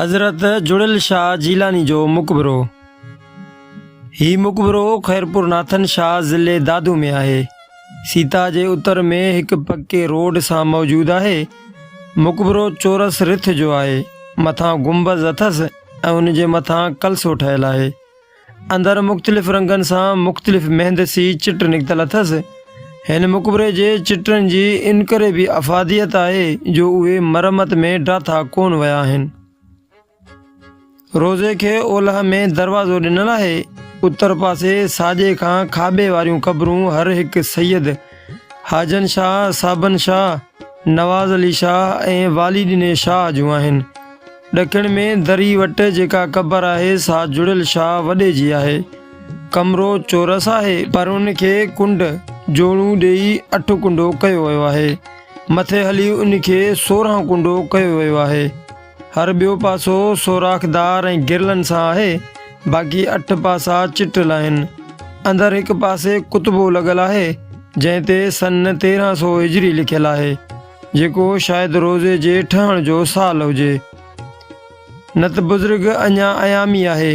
हज़रत जुड़िल शाह जीलानी जो मुक़बरो। ही मुक़बरो ख़ैरपुर नाथन शाह ज़िले दादू में आहे। सीता जे उत्तर में एक पक्के रोड सां मौजूद आहे। मुक़बरो चौरस रिथ जो आहे। मथां गुंबज़ अथसि ऐं उन जे मथां कलसो ठहियलु आहे। अंदरि मुख़्तलिफ़ रंगनि सां मुख़्तलिफ़ मेहंदसी चिट निकितल अथसि। हिन मुक़बरे जे चिटनि जी इन करे बि अफ़ादियत आहे जो उहे मरमत में ड्राथा कोन विया आहिनि। रोज़े खे ओलह में दरवाज़ो ॾिनल आहे। उत्तर पासे साॼे खां खाॿे वारियूं क़बरूं हर हिकु सैयद हाजन शाह, साबन शाह, नवाज़ अली शाह ऐं वाली ॾिने शाह जूं आहिनि। ॾखिण में दरी वटि जेका क़बर आहे सा जुड़िल शाह वॾे जी आहे। कमरो चौरस आहे पर उन खे कुंड जोड़ूं ॾेई 8 कुंडो कयो वियो आहे। मथे हली उन खे 16 कुंडो कयो वियो आहे। हर ॿियो पासो सोराख़दार ऐं गिरलनि सां आहे। बाक़ी 8 पासा चिटल आहिनि। अंदरि हिकु पासे कुतबो लॻल आहे जंहिं ते सन 1300 हिजरी लिखियलु आहे, जेको शायदि रोज़े जे ठहण जो साल हुजे। न त बुज़ुर्ग अञा अयामी आहे।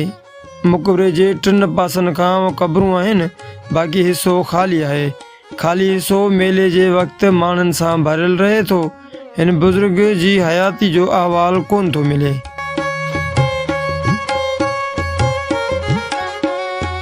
मुक़बरे जे 3 पासनि खां क़बरूं आहिनि, बाक़ी हिसो ख़ाली आहे। ख़ाली हिसो मेले जे वक़्तु माण्हुनि सां भरियलु रहे थो। हिन बुज़ुर्ग जी हयाती जो अहवाल कोन थो मिले।